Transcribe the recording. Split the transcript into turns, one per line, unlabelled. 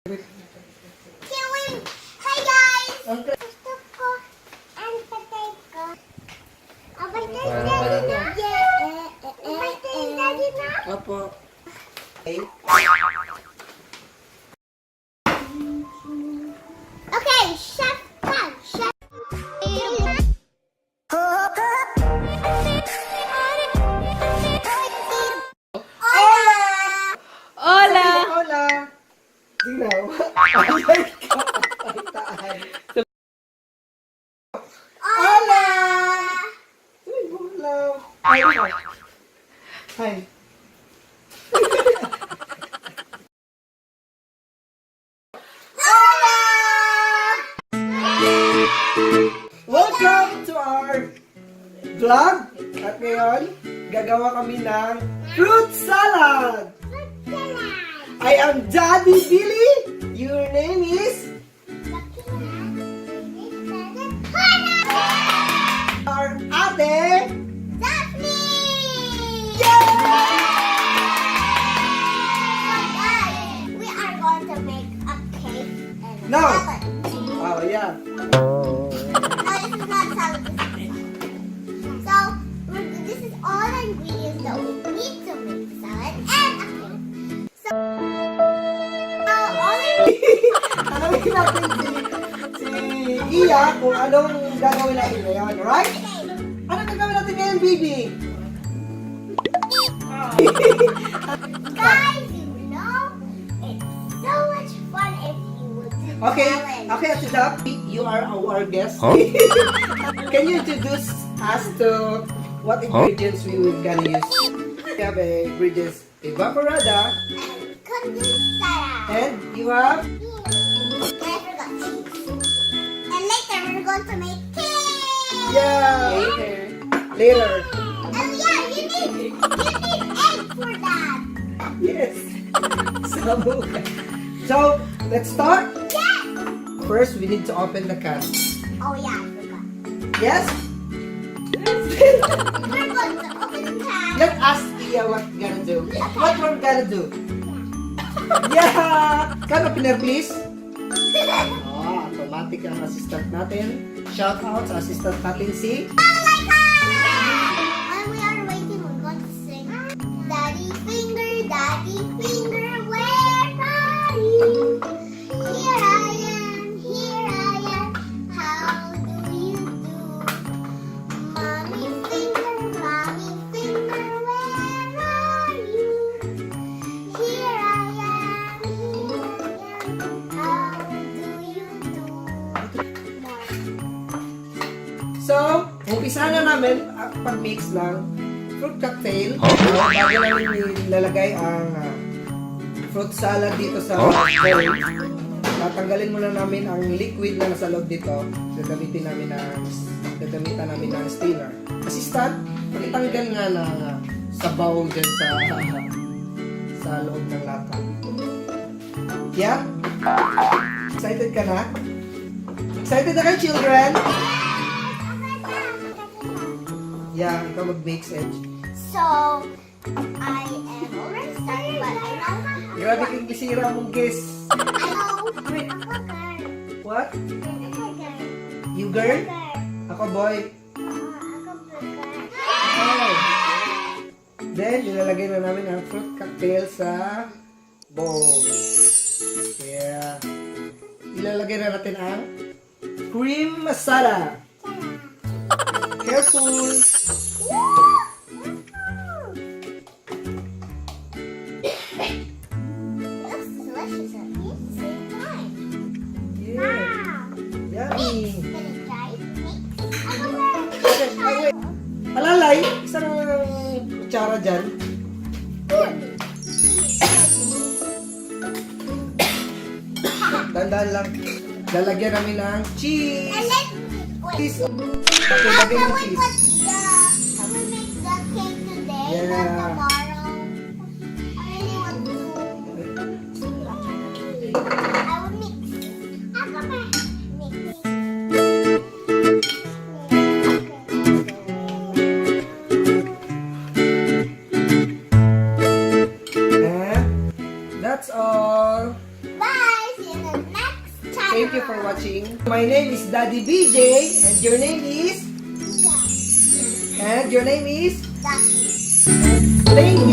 Hi guys! Gusto ko ang patay ko. Abay tayo daddy na? Abay tayo daddy na?
Opo.
Okay, chef time. Chef.
Hola!
Hola! Tingnan mo. Ay, kapaitaan. Hola! Uy, hola! Hi. Hi. Welcome to our vlog. At ngayon, gagawa kami ng fruit salad. I am Daddy Billy. Your name is? Our ate.
We are going to make a cake and a
No.
salad.
Oh, yeah.
No, this is not salad. This is so this is all the ingredients that we need to make the salad and a cake. So all the
Alamin natin si Iya kung anong gagawin natin ngayon, right? Ano gagawin natin ngayon, baby?
guys, you know, it's so much fun if you would do
Okay,
challenge.
okay, Atidap, you are our guest. Can you introduce us to what ingredients we will gonna use? We have ingredients evaporada,
Condensed salad.
and you have
And I forgot cheese. And later we're going to make cake.
later.
And yeah, you need egg for that.
Yes. So let's start.
Yes.
First, we need to open the can.
Oh yeah, I forgot.
Yes.
We're going to open the can.
Let us Iya what we're gonna do. What we're gonna do. Yeah. Can open it, please. Automatic ang assistant natin. Shout out sa assistant natin si
While we are waiting, we're going to sing Daddy finger, where are you? Here I am, how do you do? Mommy finger, where are you? Here I am, how do you do?
So, umpisa na namin pag-mix ng fruit cocktail. Bago namin nilalagay ang fruit salad dito sa bowl. Tatanggalin muna namin ang liquid na nasa loob dito. Gagamitan namin ng strainer. Assistant, pagitanggal nga ng sabaw dyan sa loob ng lata. Yeah? Excited ka na? Excited na kayo, children? Yeah, ikaw mag-mix it.
So, I am already started, but I know how.
Grabe kang bisira mong guess.
I know. Ako girl.
What?
Ako girl.
You girl?
Girl.
Ako boy.
Ako girl.
Oh. Then, ilalagay na namin ang fruit cocktail sa bowl. Yeah. Ilalagay na natin ang cream masala. Careful.
Looks delicious at the same time.
Yeah.
Wow.
Yummy.
Gonna try it. Ako girl.
Okay, wait. Alalay, isang kutsara dyan. Dandan lang. Lalagyan namin ng cheese.
And then, wait.
Cheese.
How
Okay, lagyan
can
ng
we
cheese.
put can we make the cake today?
Yeah.
Not tomorrow? I really want to. I will mix. Ako ma. Mix.
And that's all.
Bye! See
Thank you for watching. My name is Daddy BJ, and your name is? And your name is?
Ducky.
Thank